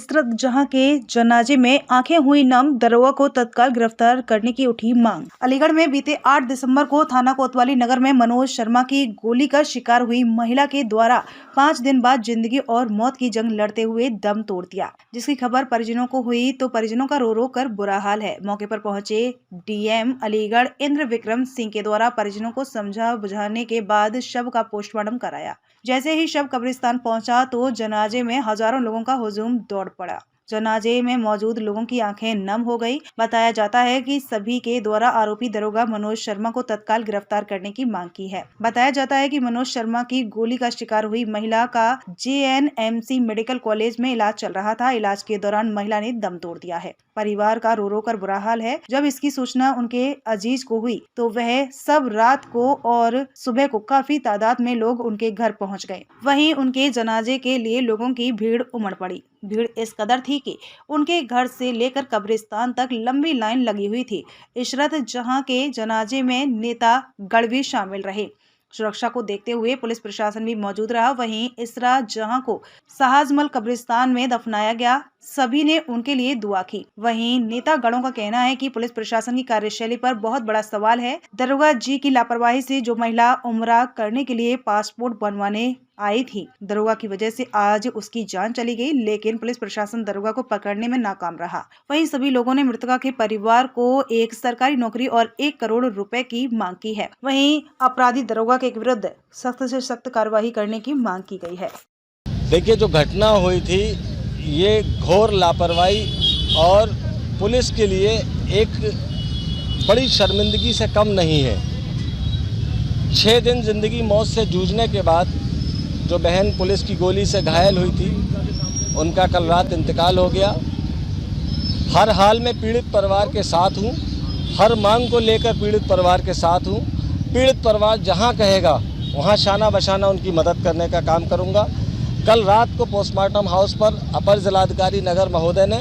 इशरत जहां के जनाजे में आंखें हुई नम, दरोगा को तत्काल गिरफ्तार करने की उठी मांग। अलीगढ़ में बीते 8 दिसंबर को थाना कोतवाली नगर में मनोज शर्मा की गोली का शिकार हुई महिला के द्वारा 5 दिन बाद जिंदगी और मौत की जंग लड़ते हुए दम तोड़ दिया, जिसकी खबर परिजनों को हुई तो परिजनों का रो रो कर बुरा हाल है। मौके पर पहुंचे डीएम अलीगढ़ इंद्र विक्रम सिंह के द्वारा परिजनों को समझा बुझाने के बाद शव का पोस्टमार्टम कराया। जैसे ही शव कब्रिस्तान पहुंचा तो जनाजे में हजारों लोगों का हुजूम दौड़ पड़ा। जनाजे में मौजूद लोगों की आंखें नम हो गई। बताया जाता है कि सभी के द्वारा आरोपी दरोगा मनोज शर्मा को तत्काल गिरफ्तार करने की मांग की है। बताया जाता है कि मनोज शर्मा की गोली का शिकार हुई महिला का JNMC मेडिकल कॉलेज में इलाज चल रहा था। इलाज के दौरान महिला ने दम तोड़ दिया है। परिवार का रो रो कर बुरा हाल है। जब इसकी सूचना उनके अजीज को हुई तो वह सब रात को और सुबह को काफी तादाद में लोग उनके घर पहुंच गए। वहीं उनके जनाजे के लिए लोगों की भीड़ उमड़ पड़ी। भीड़ इस कदर थी कि उनके घर से लेकर कब्रिस्तान तक लंबी लाइन लगी हुई थी। इशरत जहां के जनाजे में नेता गढ़ भी शामिल रहे। सुरक्षा को देखते हुए पुलिस प्रशासन भी मौजूद रहा। वहीं इसरा जहां को सहाजमल कब्रिस्तान में दफनाया गया। सभी ने उनके लिए दुआ की। वहीं नेता गणों का कहना है कि पुलिस प्रशासन की कार्यशैली पर बहुत बड़ा सवाल है। दरोगा जी की लापरवाही से जो महिला उम्रा करने के लिए पासपोर्ट बनवाने आई थी, दरोगा की वजह से आज उसकी जान चली गई, लेकिन पुलिस प्रशासन दरोगा को पकड़ने में नाकाम रहा। वहीं सभी लोगों ने मृतका के परिवार को एक सरकारी नौकरी और 1 करोड़ रुपए की मांग की है। वहीं अपराधी दरोगा के विरुद्ध सख्त से सख्त कार्रवाई करने की मांग की गई है। देखिए, जो घटना हुई थी ये घोर लापरवाही और पुलिस के लिए एक बड़ी शर्मिंदगी से कम नहीं है। 6 दिन जिंदगी मौत से जूझने के बाद जो बहन पुलिस की गोली से घायल हुई थी, उनका कल रात इंतकाल हो गया। हर हाल में पीड़ित परिवार के साथ हूँ, हर मांग को लेकर पीड़ित परिवार के साथ हूँ। पीड़ित परिवार जहाँ कहेगा वहाँ शाना बशाना उनकी मदद करने का काम करूँगा। कल रात को पोस्टमार्टम हाउस पर अपर जिलाधिकारी नगर महोदय ने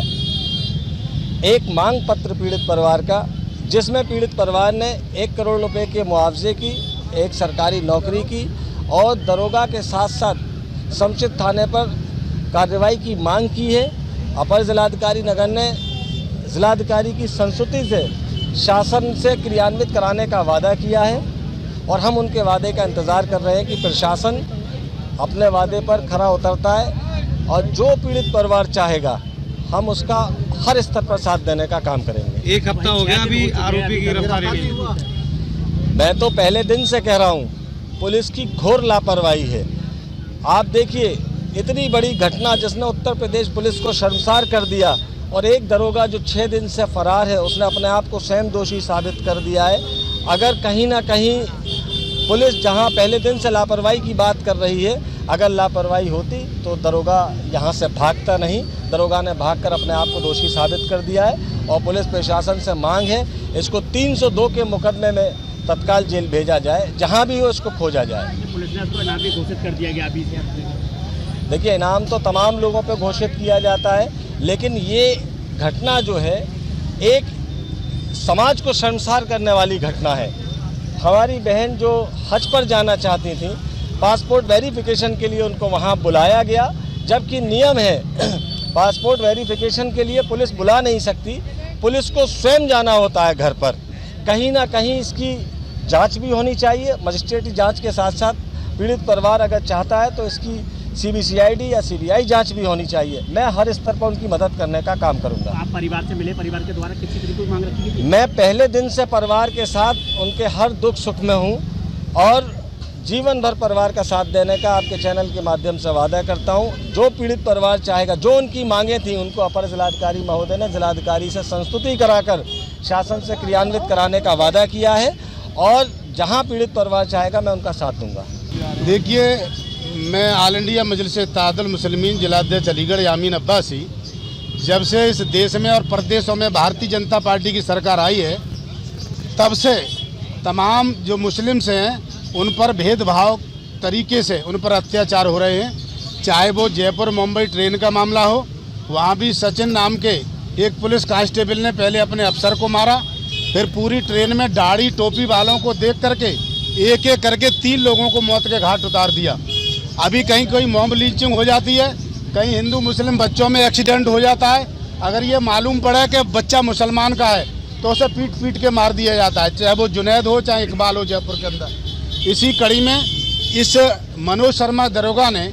एक मांग पत्र पीड़ित परिवार का, जिसमें पीड़ित परिवार ने 1 करोड़ रुपए के मुआवजे की, एक सरकारी नौकरी की और दरोगा के साथ साथ समुचित थाने पर कार्रवाई की मांग की है। अपर जिलाधिकारी नगर ने जिलाधिकारी की संस्तुति से शासन से क्रियान्वित कराने का वादा किया है और हम उनके वादे का इंतज़ार कर रहे हैं कि प्रशासन अपने वादे पर खरा उतरता है और जो पीड़ित परिवार चाहेगा हम उसका हर स्तर पर साथ देने का काम करेंगे। 1 हफ्ता हो गया अभी आरोपी की गिरफ्तारी। मैं तो पहले दिन से कह रहा हूँ, पुलिस की घोर लापरवाही है। आप देखिए, इतनी बड़ी घटना जिसने उत्तर प्रदेश पुलिस को शर्मसार कर दिया और एक दरोगा जो 6 दिन से फरार है, उसने अपने आप को स्वयं दोषी साबित कर दिया है। अगर कहीं ना कहीं पुलिस जहां पहले दिन से लापरवाही की बात कर रही है, अगर लापरवाही होती तो दरोगा यहां से भागता नहीं। दरोगा ने भागकर अपने आप को दोषी साबित कर दिया है और पुलिस प्रशासन से मांग है इसको 302 के मुकदमे में तत्काल जेल भेजा जाए, जहां भी हो इसको खोजा जाए। पुलिस ने इसको इनाम भी घोषित कर दिया गया अभी से। देखिए, इनाम तो तमाम लोगों पे घोषित किया जाता है, लेकिन ये घटना जो है एक समाज को शर्मसार करने वाली घटना है। हमारी बहन जो हज पर जाना चाहती थी, पासपोर्ट वेरिफिकेशन के लिए उनको वहाँ बुलाया गया, जबकि नियम है पासपोर्ट वेरिफिकेशन के लिए पुलिस बुला नहीं सकती, पुलिस को स्वयं जाना होता है घर पर। कहीं ना कहीं इसकी जांच भी होनी चाहिए। मजिस्ट्रेटी जांच के साथ साथ पीड़ित परिवार अगर चाहता है तो इसकी CBCID या CBI जांच भी होनी चाहिए। मैं हर स्तर पर उनकी मदद करने का काम करूंगा। आप परिवार से मिले, परिवार के द्वारा किसी तरीके की मांग रखी थी? मैं पहले दिन से परिवार के साथ उनके हर दुख सुख में हूं और जीवन भर परिवार का साथ देने का आपके चैनल के माध्यम से वादा करता हूं। जो पीड़ित परिवार चाहेगा, जो उनकी मांगें थी, उनको अपर जिलाधिकारी महोदय ने जिलाधिकारी से संस्तुति कराकर शासन से क्रियान्वित कराने का वादा किया है और जहां पीड़ित परिवार चाहेगा मैं उनका साथ दूंगा। देखिए, मैं ऑल इंडिया मजलिस-ए-इत्तेहादुल मुस्लिमीन जिलाध्यक्ष अलीगढ़ यामीन अब्बासी, जब से इस देश में और प्रदेशों में भारतीय जनता पार्टी की सरकार आई है, तब से तमाम जो मुस्लिम्स हैं उन पर भेदभाव तरीके से उन पर अत्याचार हो रहे हैं। चाहे वो जयपुर मुंबई ट्रेन का मामला हो, वहाँ भी सचिन नाम के एक पुलिस कांस्टेबल ने पहले अपने अफसर को मारा, फिर पूरी ट्रेन में दाढ़ी टोपी वालों को देख करके एक एक करके 3 लोगों को मौत के घाट उतार दिया। अभी कहीं कोई मॉब लिंचिंग हो जाती है, कहीं हिंदू मुस्लिम बच्चों में एक्सीडेंट हो जाता है, अगर ये मालूम पड़े कि बच्चा मुसलमान का है तो उसे पीट पीट के मार दिया जाता है, चाहे वो जुनैद हो चाहे इकबाल हो जयपुर के अंदर। इसी कड़ी में इस मनोज शर्मा दरोगा ने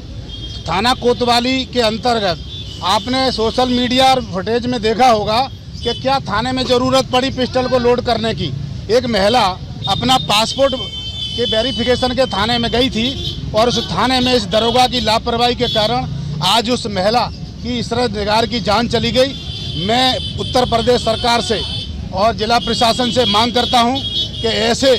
थाना कोतवाली के अंतर्गत, आपने सोशल मीडिया और फुटेज में देखा होगा कि क्या थाने में ज़रूरत पड़ी पिस्टल को लोड करने की। एक महिला अपना पासपोर्ट के वेरिफिकेशन के थाने में गई थी और उस थाने में इस दरोगा की लापरवाही के कारण आज उस महिला की इस्तरादिगार की जान चली गई। मैं उत्तर प्रदेश सरकार से और जिला प्रशासन से मांग करता हूं कि ऐसे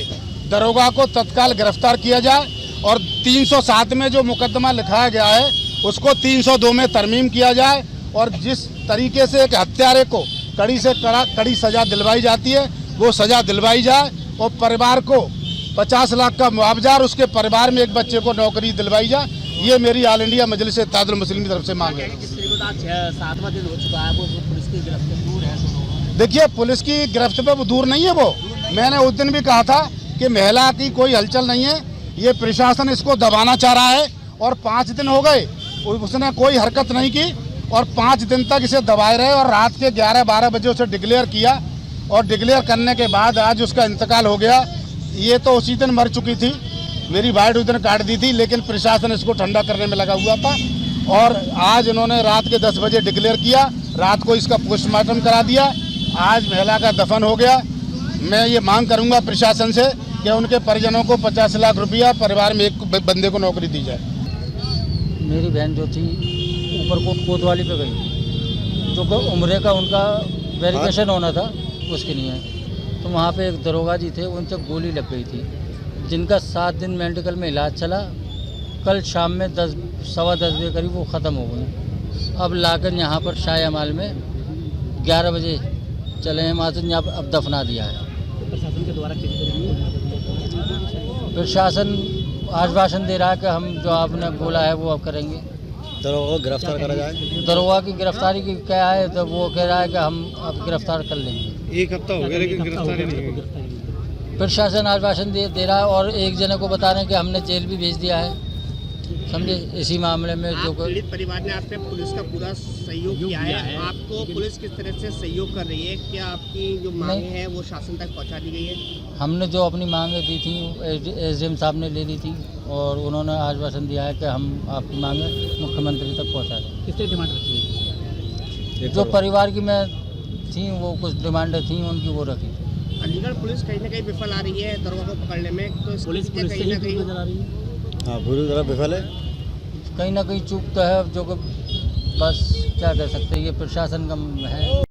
दरोगा को तत्काल गिरफ्तार किया जाए और 307 में जो मुकदमा लिखाया गया है उसको 302 में तरमीम किया जाए और जिस तरीके से एक हत्यारे को कड़ी से कड़ी सज़ा दिलवाई जाती है वो सज़ा दिलवाई जाए और परिवार को 50 लाख का मुआवजा और उसके परिवार में एक बच्चे को नौकरी दिलवाई जाए। ये मेरी ऑल इंडिया मजलिस इत्तेहादुल मुस्लिमीन की तरफ से मांग है। 7वां दिन हो चुका है, वो पुलिस की गिरफ्त से दूर है। देखिए, पुलिस की गिरफ्त पे वो दूर नहीं है। वो मैंने उस दिन भी कहा था कि महिला की कोई हलचल नहीं है, ये प्रशासन इसको दबाना चाह रहा है और 5 दिन हो गए उसने कोई हरकत नहीं की और 5 दिन तक इसे दबाए रहे और रात के 11-12 बजे उसे डिक्लेयर किया और डिक्लेयर करने के बाद आज उसका इंतकाल हो गया। ये तो उसी दिन मर चुकी थी, मेरी वाइट उस दिन काट दी थी, लेकिन प्रशासन इसको ठंडा करने में लगा हुआ था और आज इन्होंने रात के 10 बजे डिक्लेयर किया, रात को इसका पोस्टमार्टम करा दिया, आज महिला का दफन हो गया। मैं ये मांग करूंगा प्रशासन से कि उनके परिजनों को 50 लाख रुपया, परिवार में एक बंदे को नौकरी दी जाए। मेरी बहन जो थी ऊपर कोतवाली पे गई, जो कि उम्र का उनका वेरिफिकेशन होना था उसके लिए, तो वहाँ पे एक दरोगा जी थे, उनसे गोली लग गई थी, जिनका 7 दिन मेडिकल में इलाज चला। कल शाम में 10-10:15 बजे करीब वो ख़त्म हो गई। अब लाकर यहाँ पर शायामाल में 11 बजे चले हैं, वहाँ से अब दफना दिया है। प्रशासन के द्वारा प्रशासन आश्वासन दे रहा है कि हम जो आपने बोला है वो अब करेंगे। दरोगा को गिरफ्तार करा जाए। दरोगा की गिरफ्तारी की क्या है, तो वो कह रहा है कि हम अब गिरफ्तार कर लेंगे। 1 हफ्ता हो गया लेकिन गिरफ्तारी नहीं हुई। प्रशासन आश्वासन दे रहा है और एक जने को बता रहे हैं कि हमने जेल भी भेज दिया है, समझे, इसी मामले में। जो पीड़ित परिवार ने आपने पुलिस का पूरा सहयोग किया है, आपको पुलिस किस तरह से सहयोग कर रही है? क्या आपकी जो मांगे हैं वो शासन तक पहुंचा दी गई है? हमने जो अपनी मांगे दी थी एसडीएम साहब ने ले ली थी और उन्होंने आश्वासन दिया है कि हम आपकी मांगे मुख्यमंत्री तक पहुँचा दें। किस तरह डिमांड रखी है? जो परिवार की मैं थी वो कुछ डिमांडें थी उनकी, वो रखी। अलीगढ़ पुलिस कहीं ना कहीं विफल आ रही है दरोगा को पकड़ने में, तो पुलिस कहीं ना कहीं नजर आ रही है। हाँ, पूरी तरह विफल है। कहीं ना कहीं चूक तो है, जो कि बस क्या कह सकते हैं, ये प्रशासन का है।